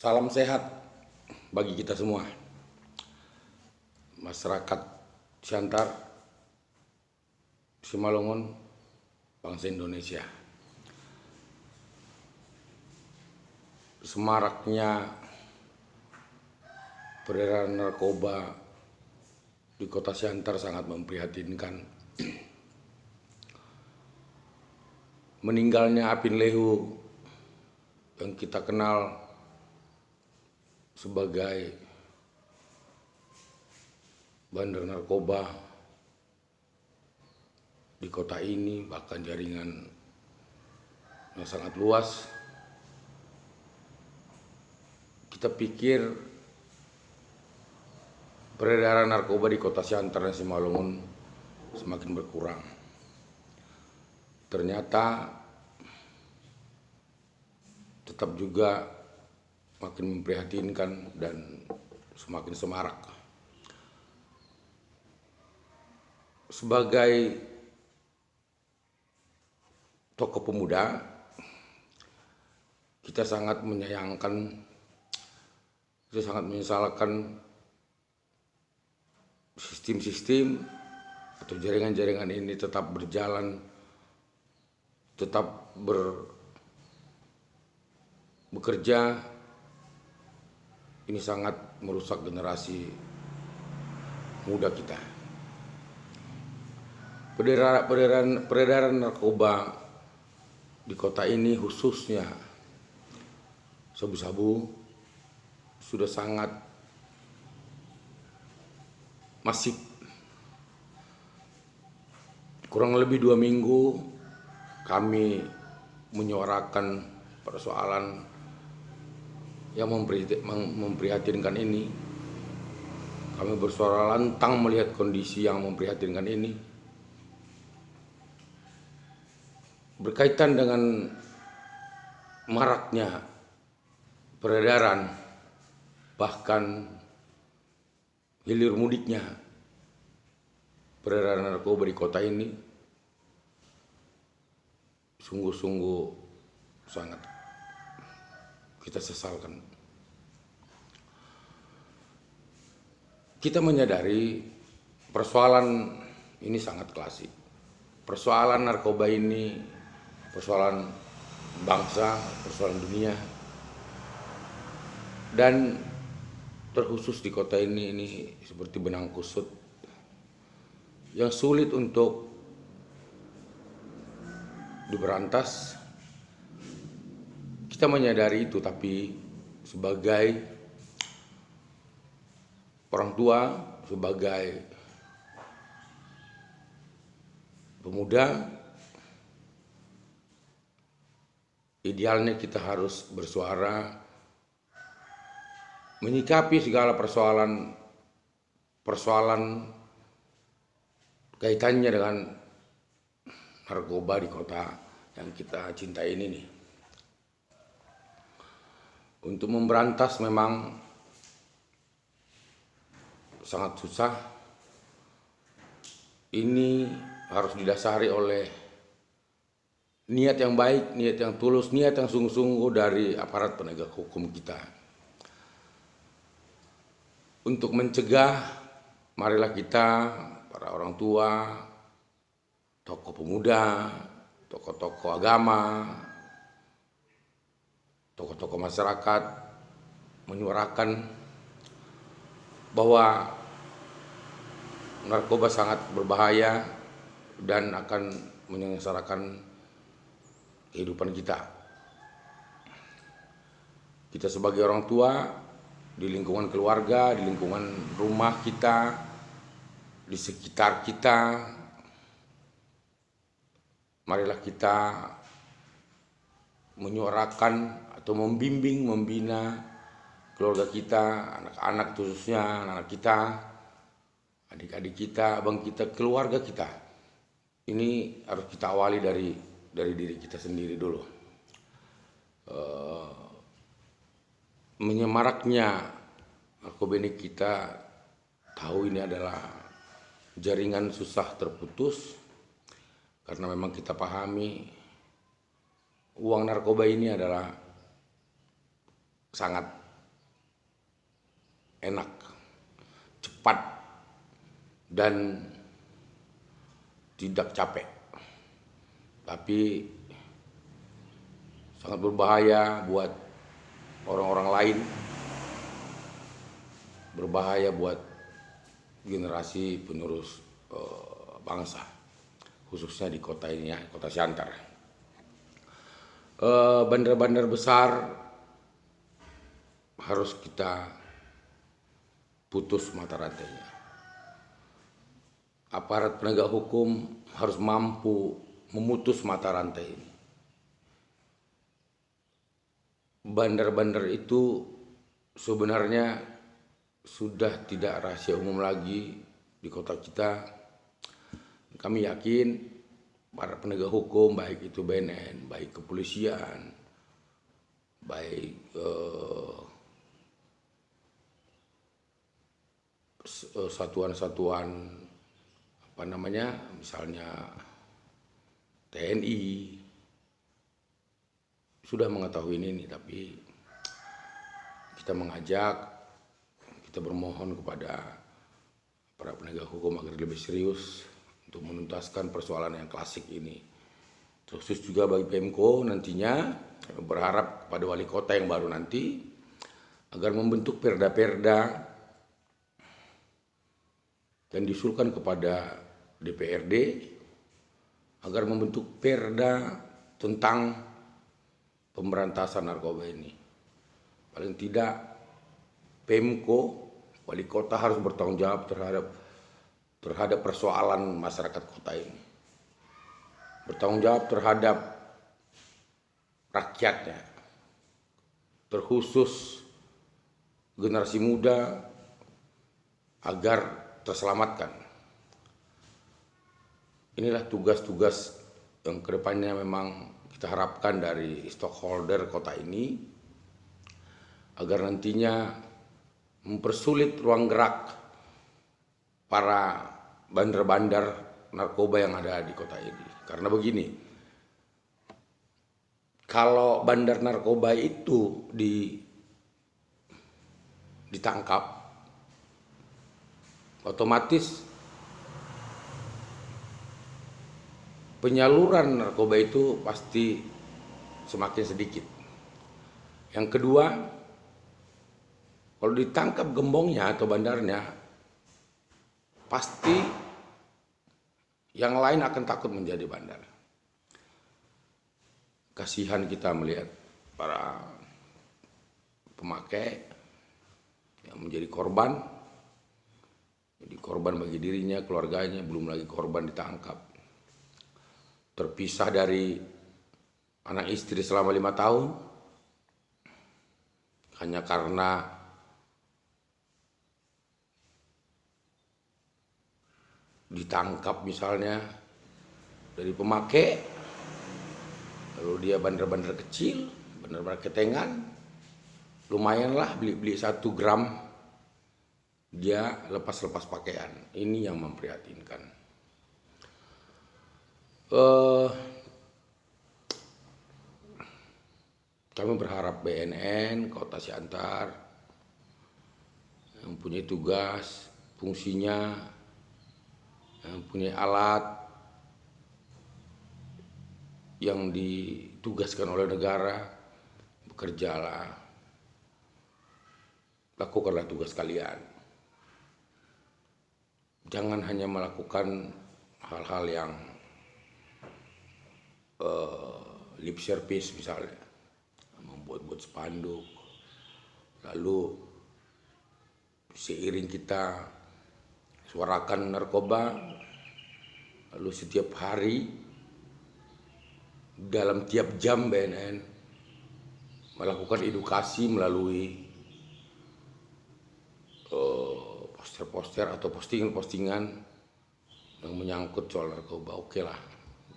Salam sehat bagi kita semua, masyarakat Siantar, Simalungun, bangsa Indonesia. Semaraknya peredaran narkoba di kota Siantar sangat memprihatinkan. Meninggalnya Apin Lehu yang kita kenal sebagai bandar narkoba di kota ini, bahkan jaringan yang sangat luas. Kita pikir peredaran narkoba di kota Siantar dan Simalungun semakin berkurang. Ternyata tetap juga makin memprihatinkan dan semakin semarak. Sebagai tokoh pemuda, kita sangat menyayangkan, kita sangat menyesalkan sistem-sistem atau jaringan-jaringan ini tetap berjalan, tetap bekerja. Ini sangat merusak generasi muda kita. Peredaran narkoba di kota ini, khususnya sabu-sabu, sudah sangat masif. Kurang lebih 2 minggu kami menyuarakan persoalan yang memprihatinkan ini. Kami bersuara lantang melihat kondisi yang memprihatinkan ini. Berkaitan dengan maraknya peredaran, bahkan hilir mudiknya peredaran narkoba di kota ini, sungguh-sungguh sangat kita sesalkan. Kita menyadari persoalan ini sangat klasik. Persoalan narkoba ini persoalan bangsa, persoalan dunia, dan terkhusus di kota ini seperti benang kusut yang sulit untuk diberantas. Kita menyadari itu, tapi sebagai orang tua, sebagai pemuda, idealnya kita harus bersuara, menyikapi segala persoalan kaitannya dengan narkoba di kota yang kita cintai ini nih. Untuk memberantas memang sangat susah. Ini harus didasari oleh niat yang baik, niat yang tulus, niat yang sungguh-sungguh dari aparat penegak hukum kita. Untuk mencegah, marilah kita, para orang tua, tokoh pemuda, tokoh-tokoh agama, tokoh-tokoh masyarakat menyuarakan bahwa narkoba sangat berbahaya dan akan menyengsarakan kehidupan kita. Kita sebagai orang tua, di lingkungan keluarga, di lingkungan rumah kita, di sekitar kita, marilah kita menyuarakan atau membimbing, membina keluarga kita, anak-anak khususnya, anak kita, adik-adik kita, abang kita, keluarga kita. Ini harus kita awali dari diri kita sendiri dulu. Menyemaraknya narkoba ini, kita tahu ini adalah jaringan susah terputus, karena memang kita pahami uang narkoba ini adalah sangat enak, cepat, dan tidak capek. Tapi sangat berbahaya buat orang-orang lain, berbahaya buat generasi penerus bangsa, khususnya di kota ini ya, kota Siantar. Bandar-bandar besar harus kita putus mata rantainya. Aparat penegak hukum harus mampu memutus mata rantai ini. Bandar-bandar itu sebenarnya sudah tidak rahasia umum lagi di kota kita. Kami yakin para penegak hukum, baik itu BNN, baik kepolisian, baik satuan-satuan apa namanya, misalnya TNI, sudah mengetahui ini, tapi kita mengajak, kita bermohon kepada para penegak hukum agar lebih serius untuk menuntaskan persoalan yang klasik ini. Khusus juga bagi Pemko nantinya, kami berharap kepada wali kota yang baru nanti agar membentuk perda-perda dan diusulkan kepada DPRD agar membentuk perda tentang pemberantasan narkoba ini. Paling tidak Pemko, wali kota harus bertanggung jawab terhadap persoalan masyarakat kota ini. Bertanggung jawab terhadap rakyatnya, terkhusus generasi muda, agar terselamatkan. Inilah tugas-tugas yang kedepannya memang kita harapkan dari stakeholder kota ini, agar nantinya mempersulit ruang gerak para bandar-bandar narkoba yang ada di kota ini. Karena begini, kalau bandar narkoba itu ditangkap, otomatis penyaluran narkoba itu pasti semakin sedikit. Yang kedua, kalau ditangkap gembongnya atau bandarnya, pasti yang lain akan takut menjadi bandar. Kasihan kita melihat para pemakai yang menjadi korban. Jadi korban bagi dirinya, keluarganya, belum lagi korban ditangkap. Terpisah dari anak istri selama 5 tahun. Hanya karena ditangkap misalnya dari pemakai, lalu dia bandar-bandar kecil, bandar-bandar ketengan, lumayanlah beli 1 gram, dia lepas-lepas pakaian. Ini yang memprihatinkan. Kami berharap BNN Kota Siantar yang punya tugas, fungsinya, yang punya alat yang ditugaskan oleh negara, bekerjalah, lakukanlah tugas kalian. Jangan hanya melakukan hal-hal yang lip service misalnya, membuat-buat spanduk, lalu seiring kita suarakan narkoba, lalu setiap hari dalam tiap jam BNN melakukan edukasi melalui poster-poster atau postingan-postingan yang menyangkut soal narkoba. Oke lah,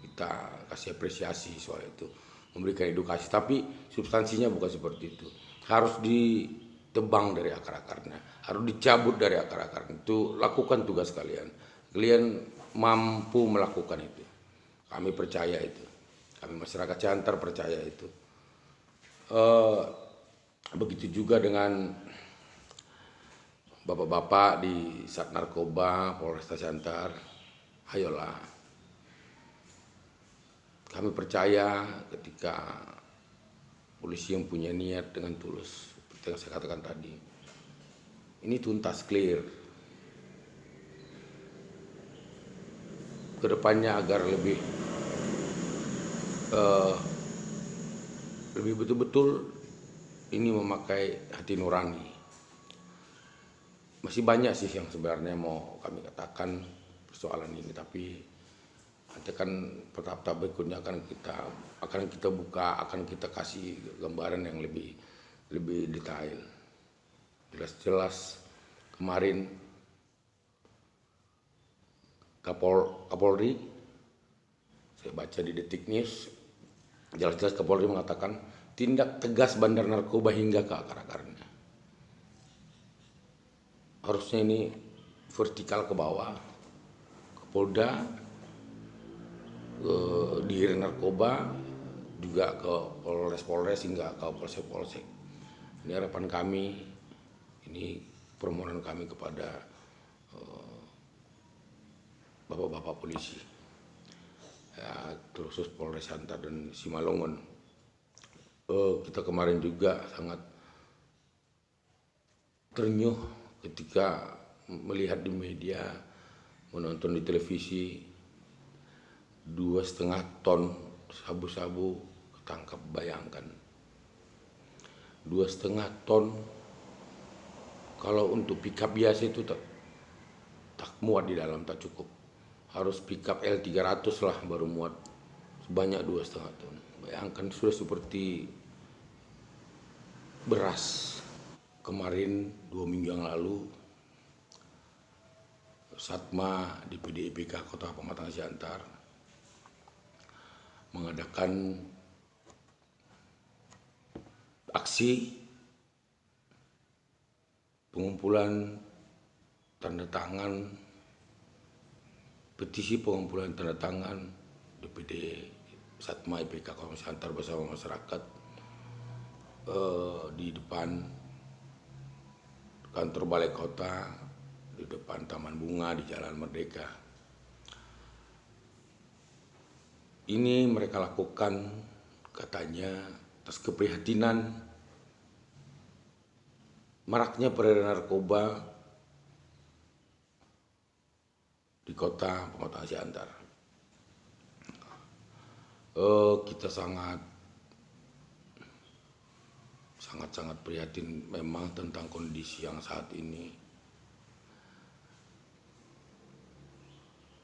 kita kasih apresiasi soal itu, memberikan edukasi, tapi substansinya bukan seperti itu. Harus ditebang dari akar-akarnya, harus dicabut dari akar-akarnya. Itu lakukan tugas kalian. Kalian mampu melakukan itu. Kami percaya itu. Kami masyarakat Siantar percaya itu. Begitu juga dengan Bapak-bapak di Sat Narkoba Polresta Siantar, ayolah. Kami percaya ketika polisi yang punya niat dengan tulus, seperti yang saya katakan tadi, ini tuntas clear. Kedepannya agar lebih betul-betul ini memakai hati nurani. Masih banyak sih yang sebenarnya mau kami katakan persoalan ini, tapi nanti kan tahap-tahap berikutnya akan kita buka, akan kita kasih gambaran yang lebih detail. Jelas-jelas kemarin Kapolri, saya baca di Detik News, jelas-jelas Kapolri mengatakan tindak tegas bandar narkoba hingga ke akar-akarnya. Harusnya ini vertikal ke bawah, ke Polda, ke Dirjen Narkoba, juga ke Polres hingga ke Polsek. Ini harapan kami, ini permohonan kami kepada bapak-bapak polisi, ya, khusus Polres Siantar dan Simalungun. Kita kemarin juga sangat ternyuh ketika melihat di media, menonton di televisi, 2,5 ton sabu-sabu ketangkap. Bayangkan 2,5 ton, kalau untuk pickup biasa itu tak muat di dalam, tak cukup. Harus pickup L300 lah baru muat sebanyak 2,5 ton. Bayangkan, sudah seperti beras. Kemarin 2 minggu yang lalu, Satma di PDIPK Kota Pematang Siantar mengadakan aksi pengumpulan tanda tangan, petisi pengumpulan tanda tangan DPD Satma IPK Kota Siantar bersama masyarakat di depan kantor balai kota, di depan Taman Bunga di Jalan Merdeka. Ini mereka lakukan katanya atas keprihatinan maraknya peredaran narkoba di Kota Pematang Siantar. Kita sangat prihatin memang tentang kondisi yang saat ini.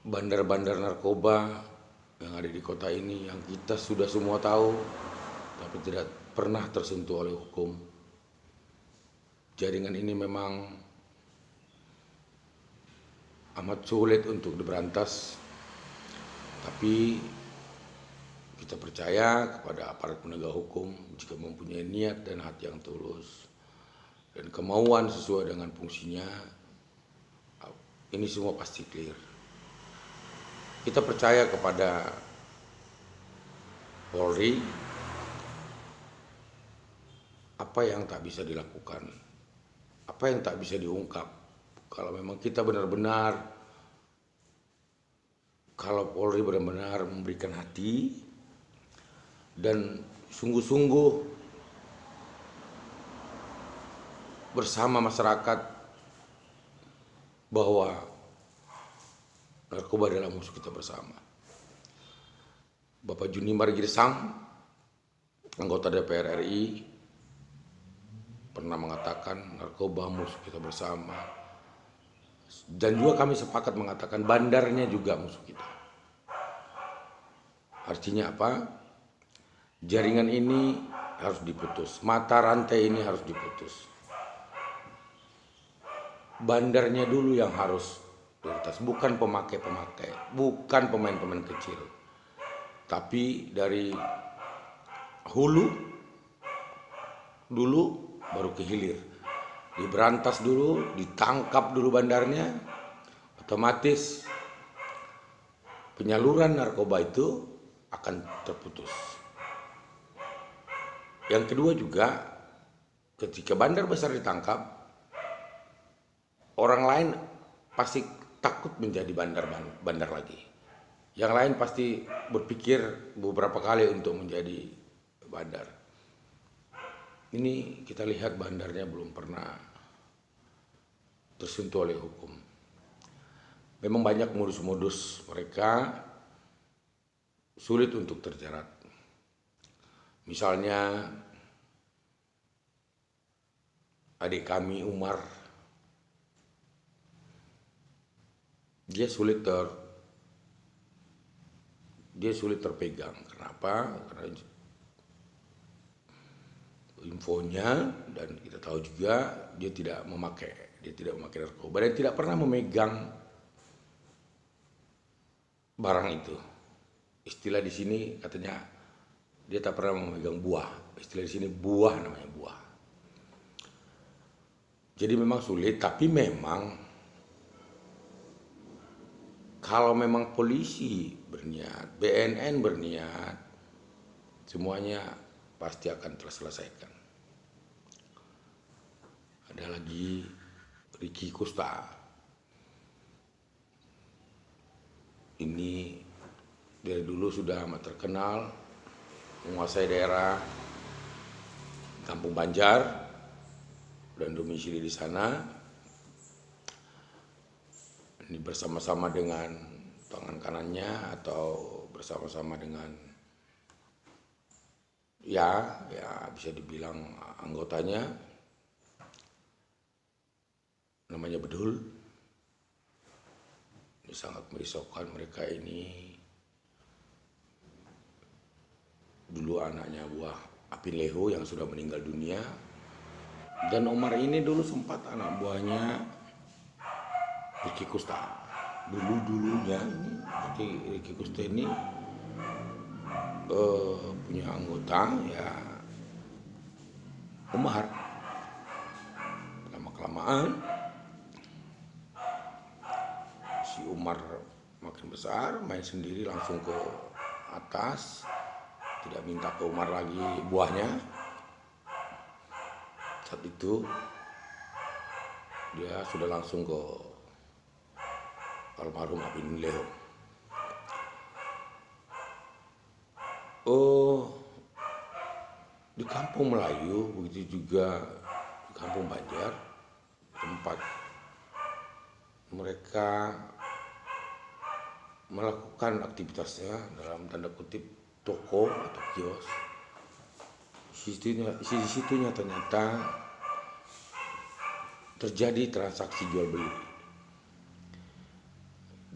Bandar-bandar narkoba yang ada di kota ini yang kita sudah semua tahu, tapi tidak pernah tersentuh oleh hukum. Jaringan ini memang amat sulit untuk diberantas, tapi kita percaya kepada aparat penegak hukum jika mempunyai niat dan hati yang tulus dan kemauan sesuai dengan fungsinya, ini semua pasti clear. Kita percaya kepada Polri, apa yang tak bisa dilakukan, apa yang tak bisa diungkap. Kalau memang kita benar-benar, kalau Polri benar-benar memberikan hati dan sungguh-sungguh bersama masyarakat bahwa narkoba adalah musuh kita bersama. Bapak Junimar Girsang, anggota DPR RI, pernah mengatakan narkoba musuh kita bersama. Dan juga kami sepakat mengatakan bandarnya juga musuh kita. Artinya apa? Jaringan ini harus diputus, mata rantai ini harus diputus. Bandarnya dulu yang harus prioritas, bukan pemakai-pemakai, bukan pemain-pemain kecil. Tapi dari hulu dulu baru ke hilir. Diberantas dulu, ditangkap dulu bandarnya, otomatis penyaluran narkoba itu akan terputus. Yang kedua juga, ketika bandar besar ditangkap, orang lain pasti takut menjadi bandar lagi. Yang lain pasti berpikir beberapa kali untuk menjadi bandar. Ini kita lihat bandarnya belum pernah tersentuh oleh hukum. Memang banyak modus-modus mereka sulit untuk terjerat. Misalnya adik kami Umar, dia sulit terpegang. Kenapa? Karena infonya, dan kita tahu juga dia tidak memakai narkoba dan tidak pernah memegang barang itu. Istilah di sini katanya dia tak pernah memegang buah. Istilah di sini buah, namanya buah. Jadi memang sulit, tapi memang kalau memang polisi berniat, BNN berniat, semuanya pasti akan terselesaikan. Ada lagi Ricky Kusta. Ini dari dulu sudah amat terkenal, menguasai daerah Kampung Banjar dan domisili di sana. Ini bersama-sama dengan tangan kanannya atau bersama-sama dengan ya bisa dibilang anggotanya, namanya Bedul. Ini sangat merisaukan. Mereka ini dulu anaknya buah Apin Leho yang sudah meninggal dunia, dan Omar ini dulu sempat anak buahnya Ricky Kusta. Dulunya ini Ricky Kusta ini punya anggota ya Umar. Lama-kelamaan si Umar makin besar, main sendiri langsung ke atas, tidak minta ke Umar lagi buahnya. Saat itu dia sudah langsung ke almarhum Apin Leho. Di kampung Melayu, begitu juga di kampung Banjar, tempat mereka melakukan aktivitasnya dalam tanda kutip toko atau kios. Di situnya ternyata terjadi transaksi jual beli.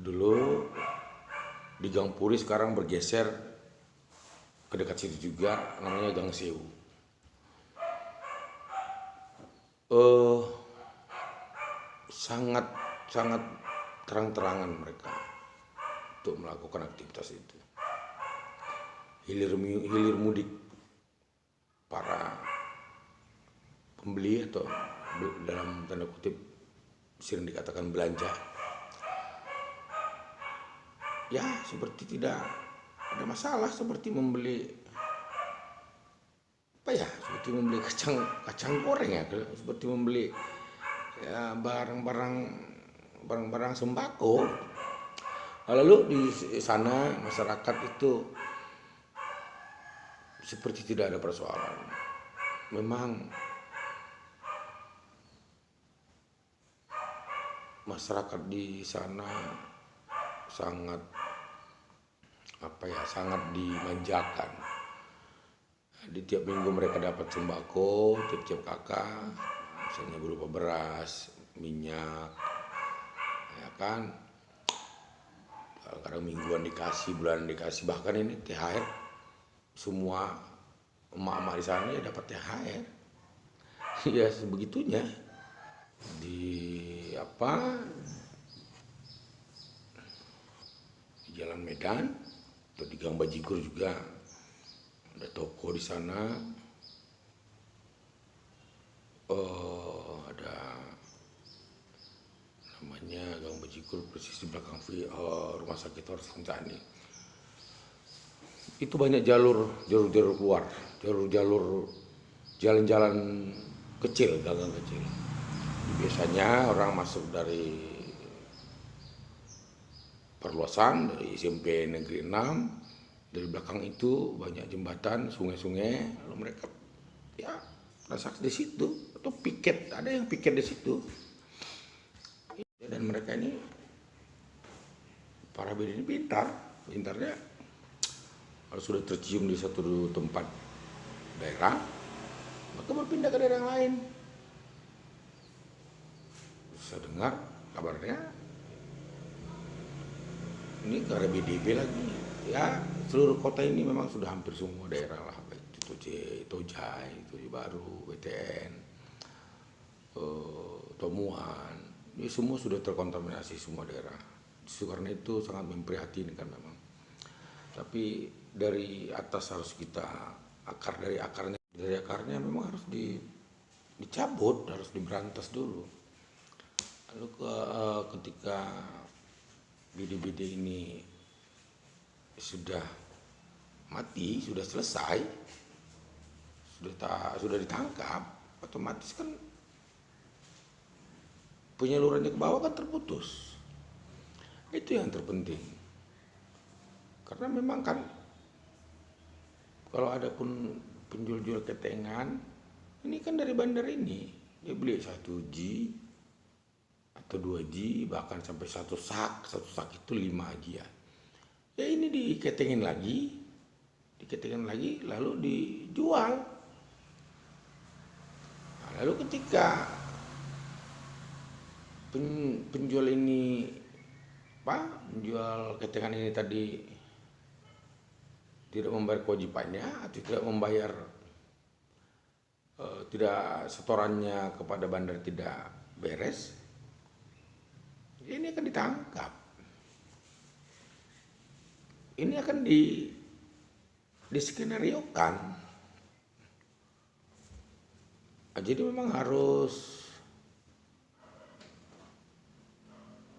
Dulu di Gang Puri, sekarang bergeser ke dekat situ juga, namanya Gang Sewu. Sangat terang-terangan mereka untuk melakukan aktivitas itu. Hilir mudik para pembeli atau dalam tanda kutip sering dikatakan belanja. Ya, seperti tidak ada masalah, seperti membeli seperti membeli kacang goreng ya, seperti membeli ya barang-barang sembako. Lalu di sana masyarakat itu seperti tidak ada persoalan. Memang masyarakat di sana sangat dimanjakan. Di tiap minggu mereka dapat sembako, tiap kakak, misalnya berupa beras, minyak, ya kan. Kadang mingguan dikasih, bulanan dikasih, bahkan ini THR. Semua emak-emak di sana ya dapat THR. Ya sebegitunya. Di Jalan Medan atau di Gang Bajigur juga ada toko di sana. Ada namanya Gang Bajigur, persis di belakang rumah sakit Horas Kencani. Itu banyak jalur keluar, jalur jalan-jalan kecil, gang kecil. Di Biasanya orang masuk dari perluasan, dari SMP Negeri 6, dari belakang itu banyak jembatan, sungai-sungai, lalu mereka ya transaksi di situ atau piket, ada yang piket di situ. Dan mereka ini, para BD ini pintarnya kalau sudah tercium di satu tempat daerah, maka berpindah ke daerah yang lain. Saya dengar kabarnya ini ke arah BDB lagi. Ya, seluruh kota ini memang sudah hampir semua daerah lah, baik itu Tojai, Toji Baru, WTN, Tomuan, ini semua sudah terkontaminasi semua daerah. Karena itu sangat memprihatinkan memang. Tapi dari atas harus kita dari akarnya memang harus dicabut, harus diberantas dulu. Lalu ketika BD-BD ini sudah mati, sudah selesai, sudah ditangkap, otomatis kan penyalurannya ke bawah kan terputus. Itu yang terpenting. Karena memang kan kalau ada pun penjual-jual ketengan, ini kan dari bandar ini, dia beli 1G atau 2G, bahkan sampai satu sak itu 5 G ya. Ya ini diketengin lagi, lalu dijual. Nah, lalu ketika penjual ini, penjual ketengan ini tadi tidak membayar kewajibannya atau tidak membayar, tidak setorannya kepada bandar tidak beres, ini akan ditangkap. Ini akan diskenariokan. Jadi memang harus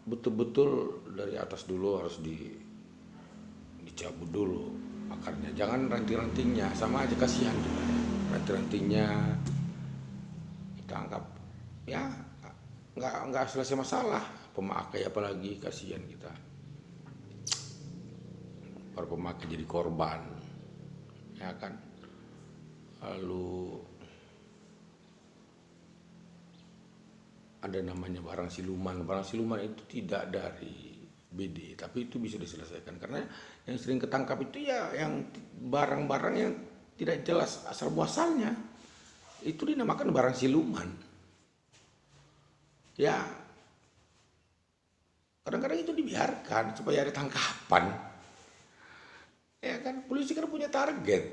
betul-betul dari atas dulu, harus dicabut dulu akarnya. Jangan ranting-rantingnya, sama aja kasihan juga. Ranting-rantingnya kita anggap ya nggak selesai masalah. Pemakai apalagi, kasihan kita. Para pemakai jadi korban, ya kan. Lalu ada namanya barang siluman. Barang siluman itu tidak dari BD, tapi itu bisa diselesaikan karena yang sering ketangkap itu ya yang barang-barang yang tidak jelas asal muasalnya, itu dinamakan barang siluman. Ya kadang-kadang itu dibiarkan supaya ada tangkapan. Ya kan, polisi kan punya target.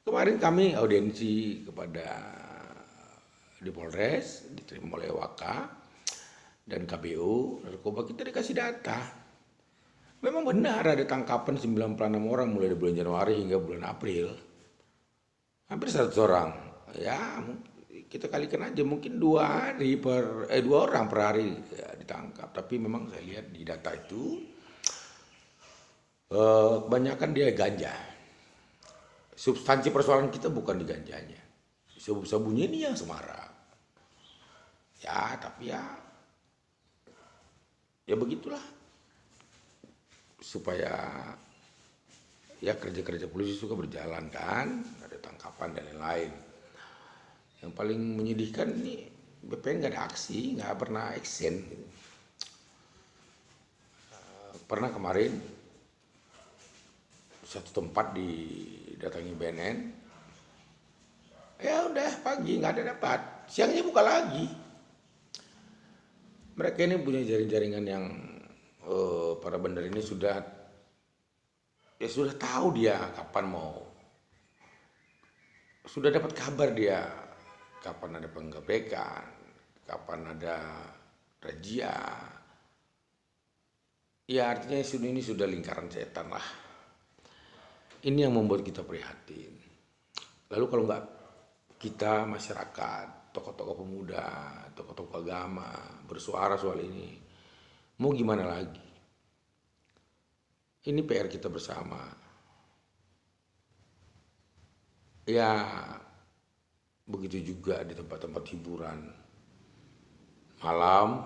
Kemarin kami audiensi kepada di Polres, diterima oleh Waka dan KBU, narkoba, kita dikasih data. Memang benar ada tangkapan 96 orang mulai dari bulan Januari hingga bulan April. Hampir 100 orang. Ya, kita kalikan aja mungkin 2 orang per hari ya, ditangkap. Tapi memang saya lihat di data itu kebanyakan dia ganja. Substansi persoalan kita bukan di ganjanya. Sabu-sabunya ini yang semarak. Ya, tapi ya begitulah. Supaya ya kerja-kerja polisi suka berjalan kan, ada tangkapan dan lain-lain. Yang paling menyedihkan nih, BPN nggak ada aksi, nggak pernah action. Pernah kemarin satu tempat didatangi BNN, ya udah pagi nggak ada dapat, siangnya buka lagi. Mereka ini punya jaring-jaringan yang para bandar ini sudah tahu dia kapan mau, sudah dapat kabar dia kapan ada penggebekan, kapan ada razia. Ya artinya ini sudah lingkaran setan lah. Ini yang membuat kita prihatin. Lalu kalau nggak kita masyarakat, tokoh-tokoh pemuda, tokoh-tokoh agama bersuara soal ini, mau gimana lagi? Ini PR kita bersama. Ya begitu juga di tempat-tempat hiburan. malam,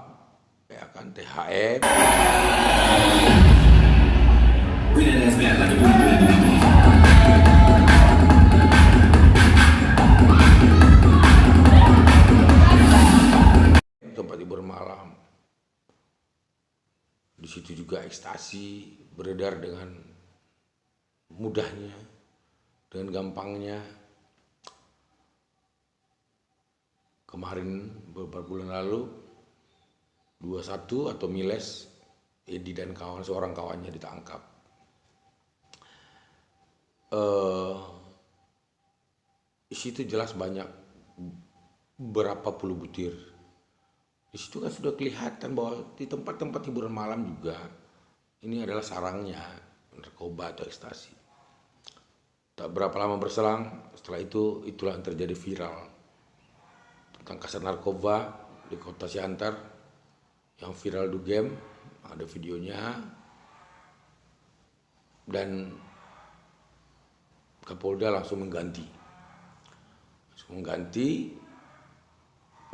ya kan, THM. Tempat hiburan malam. Di situ juga ekstasi beredar dengan mudahnya, dengan gampangnya. Kemarin beberapa bulan lalu 21 atau Miles, Edi dan kawan, seorang kawannya ditangkap. Di situ jelas banyak berapa puluh butir. Di situ kan sudah kelihatan bahwa di tempat-tempat hiburan malam juga ini adalah sarangnya narkoba atau ekstasi. Tak berapa lama berselang, setelah itu itulah yang terjadi viral tentang kasus narkoba di kota Siantar yang viral di game, ada videonya, dan Kapolda langsung mengganti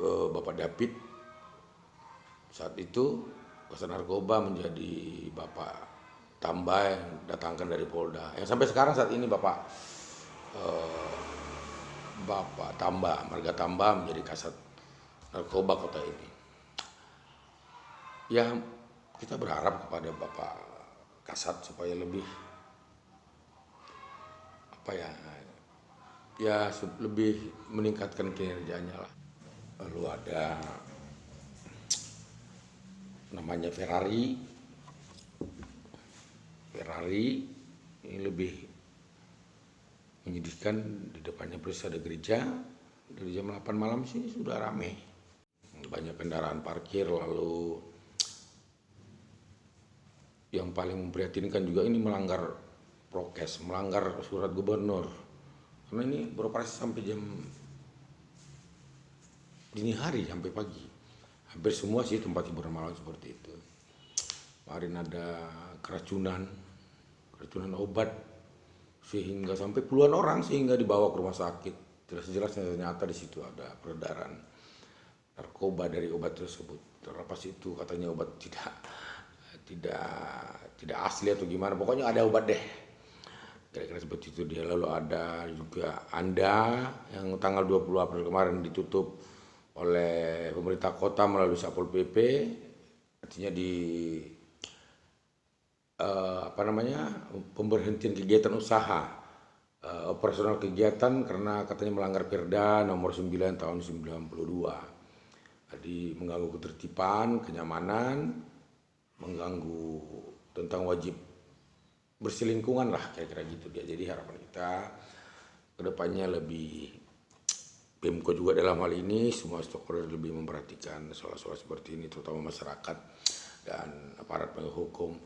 Bapak David. Saat itu kasus narkoba menjadi Bapak Tamba yang datangkan dari Polda. Yang sampai sekarang saat ini Bapak Tamba, Marga Tamba menjadi kasat narkoba kota ini. Ya, kita berharap kepada Bapak Kasat supaya lebih lebih meningkatkan kinerjanya lah. Lalu ada namanya Ferrari ini lebih menyedihkan. Di depannya persis ada gereja. Dari jam 8 malam sini sudah ramai, banyak kendaraan parkir. Lalu yang paling memprihatinkan juga ini melanggar prokes, melanggar surat gubernur, karena ini beroperasi sampai jam dini hari sampai pagi. Hampir semua sih tempat hiburan malam seperti itu. Kemarin ada keracunan obat sehingga sampai puluhan orang sehingga dibawa ke rumah sakit. Jelas-jelasnya ternyata di situ ada peredaran narkoba dari obat tersebut. Terlepas itu katanya obat tidak asli atau gimana, pokoknya ada obat deh. Kira-kira seperti itu dia. Lalu ada juga Anda yang tanggal 20 April kemarin ditutup oleh pemerintah kota melalui Satpol PP, artinya pemberhentian kegiatan usaha, operasional kegiatan karena katanya melanggar Perda nomor 9 tahun 92. Jadi mengganggu ketertiban, kenyamanan, mengganggu tentang wajib bersih lingkungan lah, kira-kira gitu dia. Jadi harapan kita kedepannya lebih, Pemko juga dalam hal ini, semua stakeholder lebih memperhatikan soal-soal seperti ini, terutama masyarakat dan aparat penegak hukum.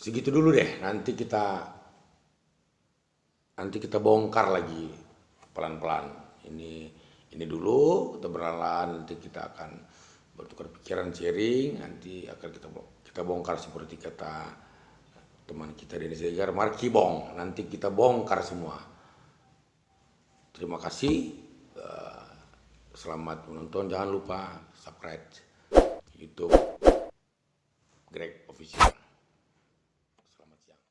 Segitu dulu deh, nanti kita bongkar lagi pelan-pelan. Ini dulu kita berlalan, nanti kita akan bertukar pikiran, sharing, nanti akan kita bongkar seperti kata teman kita Denny Siregar, Marki Bong, nanti kita bongkar semua. Terima kasih, selamat menonton, jangan lupa subscribe YouTube Greg Official. Selamat siang.